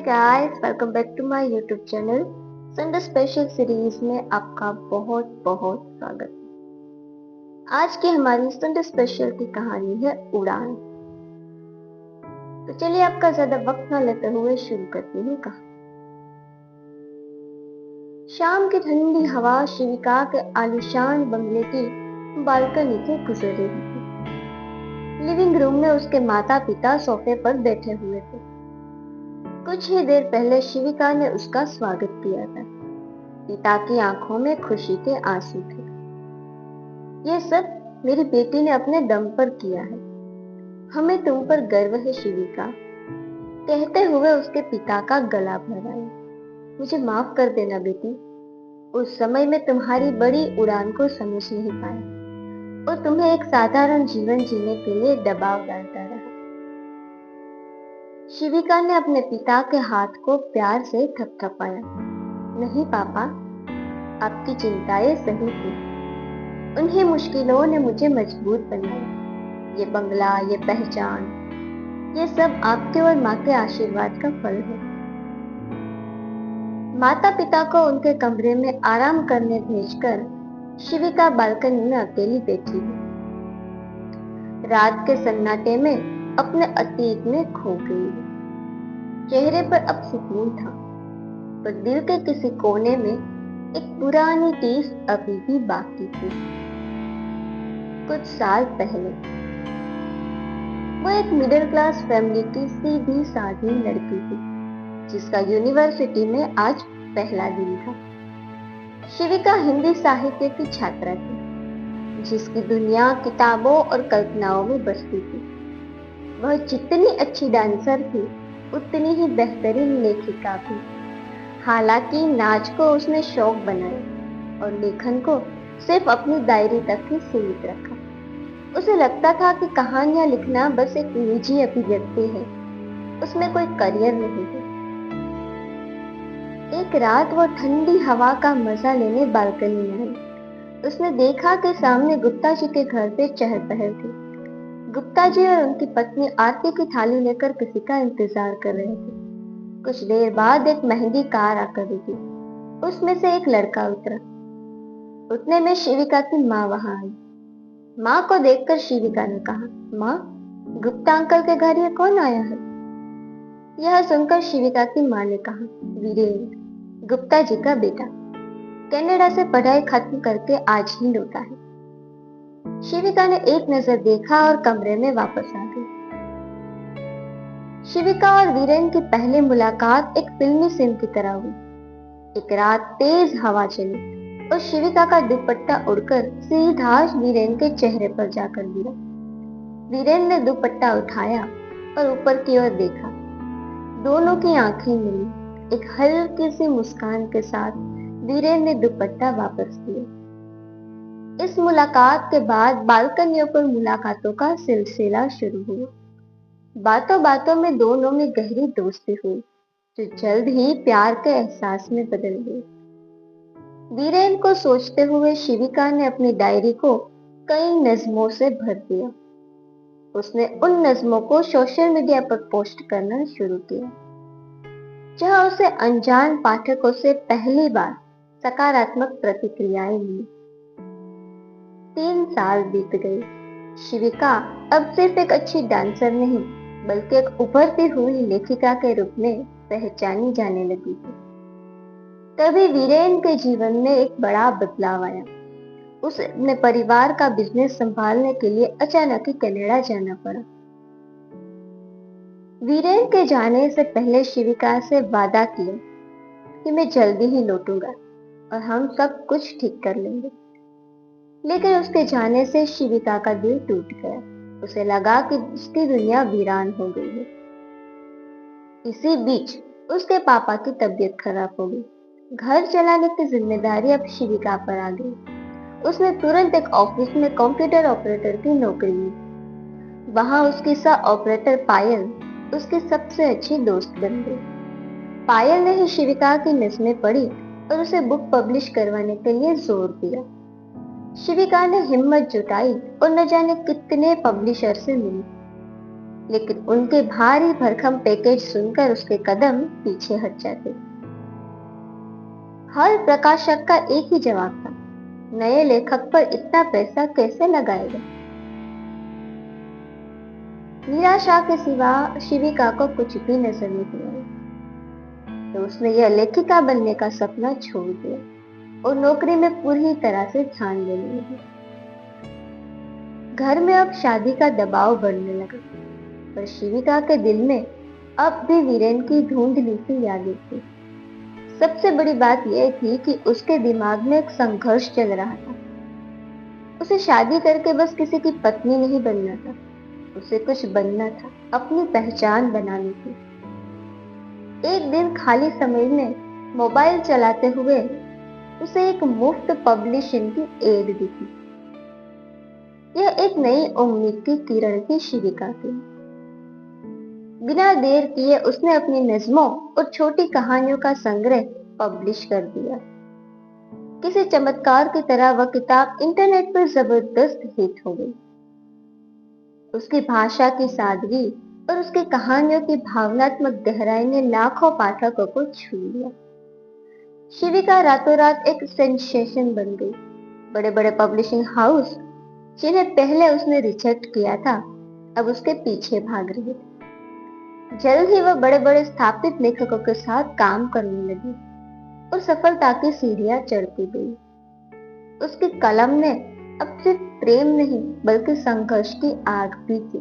Hey guys, welcome back to my YouTube channel. Sunday special series में आपका बहुत बहुत स्वागत है। आज की हमारी संडे स्पेशल की कहानी है उड़ान। तो चलिए आपका ज्यादा वक्त न लेते हुए शुरू करती हूँ कहानी। शाम की ठंडी हवा शिविका के आलीशान बंगले की बालकनी से गुजर रही थी। लिविंग रूम में उसके माता पिता सोफे पर बैठे हुए थे। कुछ ही देर पहले शिविका ने उसका स्वागत किया था। पिता की आंखों में खुशी के आंसू थे। ये सब मेरी बेटी ने अपने दम पर किया है। हमें तुम पर गर्व है शिविका, कहते हुए उसके पिता का गला भराया। मुझे माफ कर देना बेटी, उस समय मैं तुम्हारी बड़ी उड़ान को समझ नहीं पाया और तुम्हें एक साधारण जीवन जीने के लिए दबाव डालता रहा। शिविका ने अपने पिता के हाथ को प्यार से थपथपाया। नहीं पापा, आपकी चिंताएं सही थी। उन्हीं मुश्किलों ने मुझे मजबूत बनाया। ये बंगला, ये पहचान, ये सब आपके और माँ के आशीर्वाद का फल है। माता पिता को उनके कमरे में आराम करने भेजकर शिविका बालकनी में अकेली बैठी है। रात के सन्नाटे में अपने अतीत में खो गई है। चेहरे पर अब सुकून था, पर दिल के किसी कोने में एक पुरानी टीस अभी भी बाकी थी। कुछ साल पहले वो एक मिडिल क्लास फैमिली की सीधी साधी लड़की थी, जिसका यूनिवर्सिटी में आज पहला दिन था। शिविका हिंदी साहित्य की छात्रा थी, जिसकी दुनिया किताबों और कल्पनाओं में बसती थी। वह जितनी अच्छी डांसर थी, उतनी ही बेहतरीन लेखिका भी। हालांकि नाच को उसने शौक बनाया और लेखन को सिर्फ अपनी डायरी तक ही सीमित रखा। उसे लगता था कि कहानियां लिखना बस एक निजी अभिव्यक्ति है, उसमें कोई करियर नहीं है। एक रात वो ठंडी हवा का मजा लेने बालकनी में आई। उसने देखा कि सामने गुप्ता जी के घर पे चहल पहल थी। गुप्ता जी और उनकी पत्नी आरती की थाली लेकर किसी का इंतजार कर रहे थे। कुछ देर बाद एक महंगी कार आकर रुकी। उसमें से एक लड़का उतरा। उतने में शिविका की माँ वहां आई। माँ को देखकर शिविका ने कहा, माँ, गुप्ता अंकल के घर ये कौन आया है? यह सुनकर शिविका की माँ ने कहा, वीरेंद्र, गुप्ता जी का बेटा, कनाडा से पढ़ाई खत्म करके आज ही लौटा है। शिविका ने एक नजर देखा और कमरे में वापस आ गई। शिविका और वीरेंद्र की पहली मुलाकात एक फिल्मी सीन की तरह हुई। एक रात तेज हवा चली और शिविका का दुपट्टा उड़कर सीधा वीरेंद्र के चेहरे पर जाकर गिरा। वीरेंद्र ने दुपट्टा उठाया और ऊपर की ओर देखा। दोनों की आंखें मिली। एक हल्की सी मुस्कान के साथ वीरेंद्र ने दुपट्टा वापस किया। इस मुलाकात के बाद बालकनियों पर मुलाकातों का सिलसिला शुरू हुआ। बातों बातों में दोनों में गहरी दोस्ती हुई, जो जल्द ही प्यार के एहसास में बदल गई। वीरेंद्र को सोचते हुए शिविका ने अपनी डायरी को कई नज्मों से भर दिया। उसने उन नज्मों को सोशल मीडिया पर पोस्ट करना शुरू किया, जहां उसे अनजान पाठकों से पहली बार सकारात्मक प्रतिक्रियाएं मिली। 3 साल बीत गए। शिविका अब सिर्फ एक अच्छी डांसर नहीं, बल्कि एक उभरती हुई लेखिका के रूप में पहचानी जाने लगी थी। तभी वीरेंद्र के जीवन में एक बड़ा बदलाव आया। उसे अपने परिवार का बिजनेस संभालने के लिए अचानक ही कनाडा जाना पड़ा। वीरेंद्र के जाने से पहले शिविका से वादा किया कि मैं जल्दी ही लौटूंगा और हम सब कुछ ठीक कर लेंगे। लेकिन उसके जाने से शिविका का दिल टूट गया। उसे लगा कि उसकी दुनिया वीरान हो गई है। इसी बीच उसके पापा की तबीयत खराब हो गई। घर चलाने की जिम्मेदारी अब शिविका पर आ गई। उसने तुरंत एक ऑफिस में कंप्यूटर ऑपरेटर की नौकरी ली। वहां उसकी सह ऑपरेटर पायल उसकी सबसे अच्छी दोस्त बन गई। पायल ने ही शिविका की नज़में पढ़ी और उसे बुक पब्लिश करवाने के लिए जोर दिया। शिविका ने हिम्मत जुटाई और न जाने कितने पब्लिशर से मिली, लेकिन उनके भारी भरकम पैकेज सुनकर उसके कदम पीछे हट जाते। हर प्रकाशक का एक ही जवाब था, नए लेखक पर इतना पैसा कैसे लगाएगा। निराशा के सिवा शिविका को कुछ भी नजर नहीं आया, तो उसने यह लेखिका बनने का सपना छोड़ दिया और नौकरी में पूरी तरह से ध्यान देने लगी। घर में अब शादी का दबाव बढ़ने लगा, पर शिविका के दिल में अब भी वीरेन की धुंधली सी यादें थी। सबसे बड़ी बात यह थी कि उसके दिमाग में एक संघर्ष चल रहा था। उसे शादी करके बस किसी की पत्नी नहीं बनना था, उसे कुछ बनना था, अपनी पहचान बनानी थी। एक दिन खाली समय में मोबाइल चलाते हुए उसे एक मुफ्त पब्लिशिंग की एड दिखी। यह एक नई उम्मीद की किरण थी शिविका की। बिना देर किए उसने अपनी नज्मों और छोटी कहानियों का संग्रह पब्लिश कर दिया। किसी चमत्कार की तरह वह किताब इंटरनेट पर जबरदस्त हिट हो गई। उसकी भाषा की सादगी और उसकी कहानियों की भावनात्मक गहराई ने लाखों पाठकों को छू लिया। शिविका रातों रात एक सेंसेशन बन गई। बड़े बड़े पब्लिशिंग हाउस जिन्हें पहले उसने रिजेक्ट किया था, अब उसके पीछे भाग रहे थे। जल्द ही वह बड़े बड़े स्थापित लेखकों के साथ काम करने लगी और सफलता की सीढ़ियां चढ़ती गई। उसकी कलम ने अब सिर्फ प्रेम नहीं बल्कि संघर्ष की आग भी थी।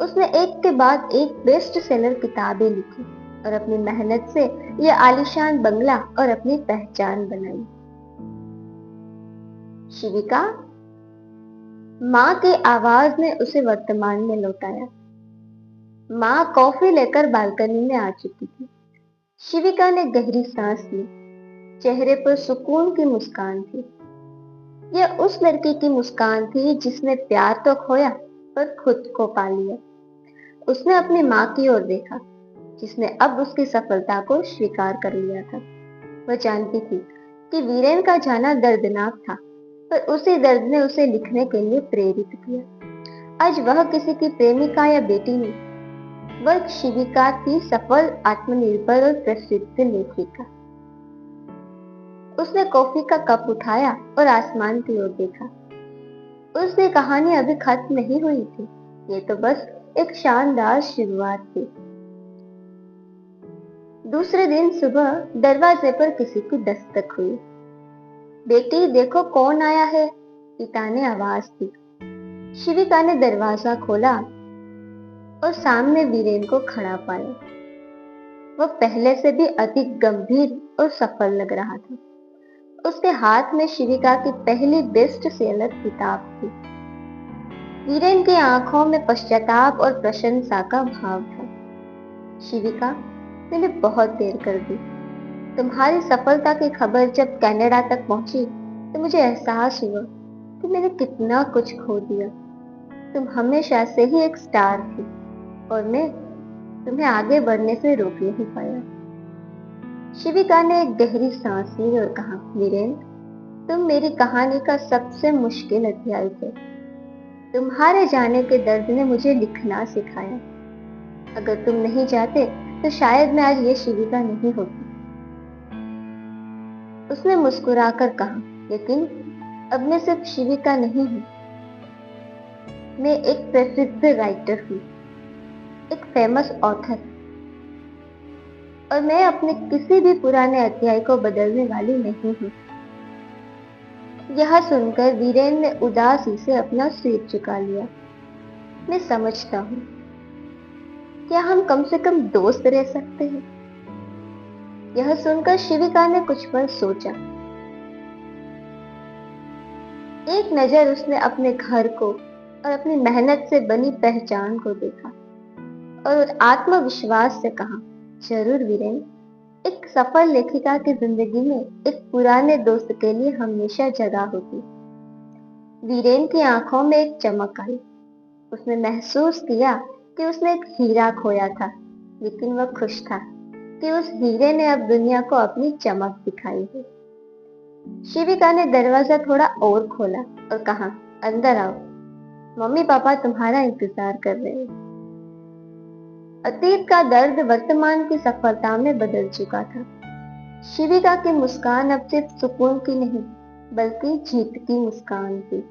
उसने एक के बाद एक बेस्ट सेलर किताबें लिखी और अपनी मेहनत से यह आलीशान बंगला और अपनी पहचान बनाई। शिविका, माँ की आवाज ने उसे वर्तमान में लौटाया। माँ कॉफी लेकर बालकनी में आ चुकी थी। शिविका ने गहरी सांस ली। चेहरे पर सुकून की मुस्कान थी। यह उस लड़की की मुस्कान थी जिसने प्यार तो खोया पर खुद को पा लिया। उसने अपनी माँ की ओर देखा, जिसने अब उसकी सफलता को स्वीकार कर लिया था। वह जानती थी कि वीरेन का जाना दर्दनाक था, पर उसी दर्द ने उसे लिखने के लिए प्रेरित किया। आज वह किसी की प्रेमिका या बेटी नहीं, वह शिविका थी, सफल, आत्मनिर्भर और प्रसिद्ध लेखिका। उसने कॉफी का कप उठाया और आसमान की ओर देखा। उसकी कहानी अभी खत्म नहीं हुई थी, ये तो बस एक शानदार शुरुआत थी। दूसरे दिन सुबह दरवाजे पर किसी की दस्तक हुई। बेटी देखो कौन आया है, पिता ने आवाज दी। शिविका ने दरवाजा खोला और सामने वीरेन को खड़ा पाया। वह पहले से भी अधिक गंभीर और सफल लग रहा था। उसके हाथ में शिविका की पहली बेस्ट सेलर किताब थी। वीरेन की आंखों में पश्चाताप और प्रशंसा का भाव था। शिविका, मैंने बहुत देर कर दी। तुम्हारी सफलता की खबर जब कनाडा तक पहुंची तो मुझे एहसास हुआ कि मैंने कितना कुछ खो दिया। तुम हमेशा से ही एक स्टार थी और मैं तुम्हें आगे बढ़ने से रोक नहीं पाया। शिविका ने एक गहरी सांस ली और कहा, वीरेन, तुम मेरी कहानी का सबसे मुश्किल अध्याय थे। तुम्हारे जाने के दर्द ने मुझे लिखना सिखाया। अगर तुम नहीं जाते तो शायद मैं आज ये शिविका नहीं होती। उसने मुस्कुराकर कहा, लेकिन अब मैं सिर्फ शिविका नहीं हूं, मैं एक प्रसिद्ध राइटर हूं, एक फेमस ऑथर, और मैं अपने किसी भी पुराने अध्याय को बदलने वाली नहीं हूं। यह सुनकर वीरेन ने उदासी से अपना सिर झुका लिया। मैं समझता हूं, क्या हम कम से कम दोस्त रह सकते हैं? यह सुनकर शिविका ने कुछ पल सोचा। एक नजर उसने अपने घर को और अपनी मेहनत से बनी पहचान को देखा और आत्मविश्वास से कहा, जरूर वीरेन, एक सफल लेखिका की जिंदगी में एक पुराने दोस्त के लिए हमेशा जगह होती। वीरेन की आंखों में एक चमक आई। उसने महसूस किया कि उसने एक हीरा खोया था, लेकिन वह खुश था कि उस हीरे ने अब दुनिया को अपनी चमक दिखाई है। शिविका ने दरवाजा थोड़ा और खोला और कहा, अंदर आओ, मम्मी पापा तुम्हारा इंतजार कर रहे हैं। अतीत का दर्द वर्तमान की सफलता में बदल चुका था। शिविका की मुस्कान अब सिर्फ सुकून की नहीं, बल्कि जीत की मुस्कान थी।